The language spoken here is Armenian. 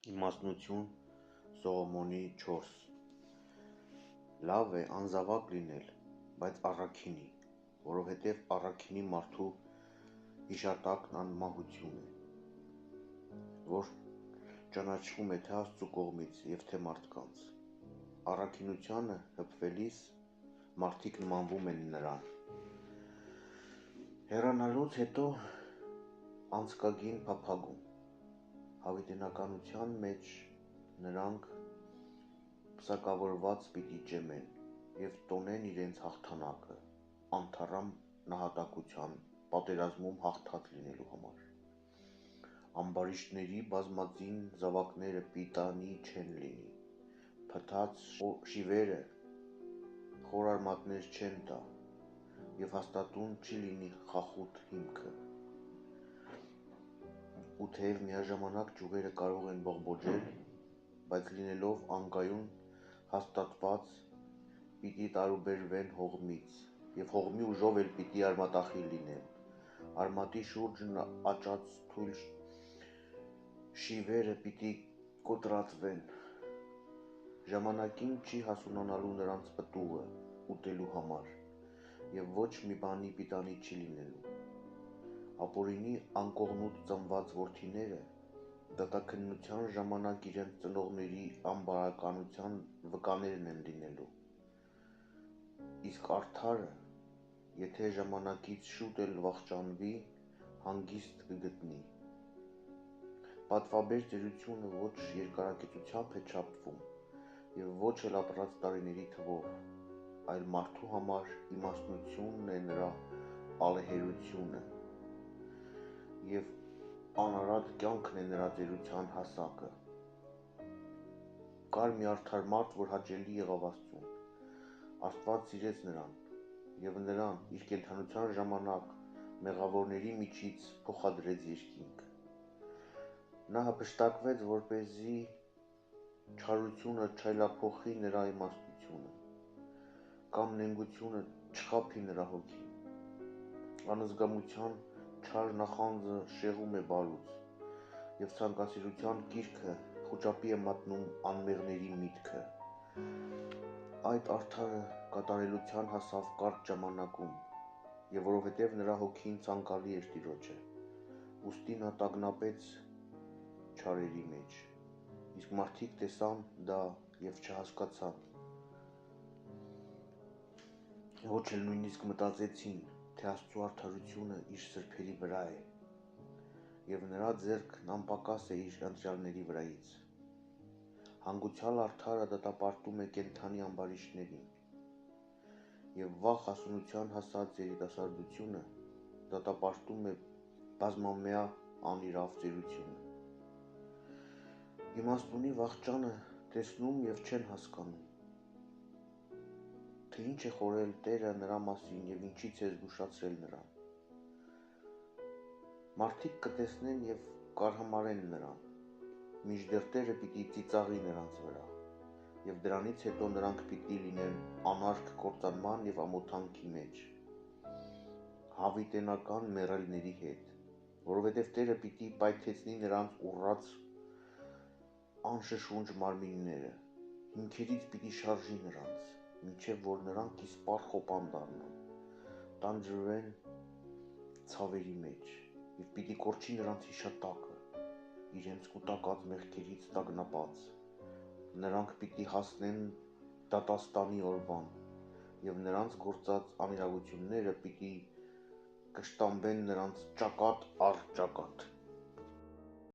Իմաստնություն Սողոմոնի 4 Լավ է անզավակ լինել, բայց առաքինի, որովհետև առաքինի մարդու հիշատակն անմահություն է, որ ճանաչվում է թե Աստծու կողմից և թե մարդկանց։ Առաքինությանը հպվելիս մարդիկ նմանվում են նրան։ Հեռանալուց հետո անցկագին փափագում։ Հավիտենականության մեջ նրանք պսակավորված պիտի ջեմեն և տոնեն իրենց հաղթանակը, անթառամ նահատակության պատերազմում հաղթած լինելու համար։ Ամբարիշտների բազմածին զավակները պիտանի չեն լինի, փտած շիվերը խոր արմատներ չեն տա և հաստատուն չի լինի խախուտ հիմքը։ Ու թեև միաժամանակ ճյուղերը կարող են բողբոջել, բայց լինելով անկայուն հաստատված պիտի տարուբերվեն հողմից, և հողմի ուժով էլ պիտի արմատախիլ լինեն։ Արմատի շուրջն աճած թույլ շիվերը պիտի կոտրատվեն։ Ժամանակին չի հասունանալու նրանց պտուղը ուտելու համար, և ոչ մի բանի պիտանի չի լինելու։ Ապօրինի անկողնուց ծնված որդիները դատաքննության ժամանակ իրենց ծնողների անբարոյականության վկաներն են լինելու, իսկ արդարը, եթե ժամանակից շուտ էլ վախճանվի, հանգիստ կգտնի։ Պատվաբեր ծերությունը ոչ երկարակեցությամբ է չափվում և ոչ էլ ապրած տարիների թվով, այլ մարդու համար իմաստնությունն է նրա ալեհերությունը, և անարատ կյանքն է նրա ծերության հասակը։ Կար մի արդար մարդ, որ հաճելի եղավ Աստծուն։ Աստված սիրեց նրան, և նրան իր կենդանության ժամանակ մեղավորների միջից փոխադրեց երկինք։ Նա հափշտակվեց, որպեսզի չարությունը չայլափոխի նրա իմաստությունը, կամ նենգությունը չխաբի նրա հոգին։ Անզգամության չար նախանձը շեղում է բարուց, և ցանկասիրության կիրքը խուճապի է մատնում անմեղների միտքը։ Այդ արդարը կատարելության հասավ կարճ ժամանակում, և որովհետև նրա հոգին ցանկալի էր Տիրոջը, ուստի նա տագնապեց չարերի մեջ, իսկ մարդիկ տեսան դա և չհասկացան, ոչ էլ նույնիսկ մտածեցին, թե Աստծու արդարությունը իր սրբերի վրա է, և նրա ձեռքն անպակաս է իր ընտրյալների վրայից։ Հանգուցյալ արդարը դատապարտում է կենդանի ամբարիշտներին, և վաղ հասունության հասած երիտասարդությունը դատապարտում է բազմամյա անիրավ ծերությունը։ Իմաստունի վախճանը տեսնում և չեն հասկանում, թե ինչ է խորհել Տերը նրա մասին և ինչից է զգուշացրել նրան։ Մարդիկ կտեսնեն և կարհամարեն նրան, մինչդեռ Տերը պիտի ծիծաղի նրանց վրա, և դրանից հետո նրանք պիտի լինեն անարգ կործանման և ամոթանքի մեջ, հավիտենական մեռելների հետ, որովհետև Տերը պիտի պայթեցնի նրանց ուռած անշշունջ մարմինները, հիմքերից պիտի շարժի նրանց, մինչև որ նրանք իսպառ խոպան դառնան, տանջվեն ցավերի մեջ, և պիտի կորչի նրանց հիշատակը, իրենց կուտակած մեղքերից տագնապած, նրանք պիտի հասնեն դատաստանի օրվան, և նրանց գործած անիրավությունները պիտի կշտամբեն նրանց ճակատ առ ճակատ։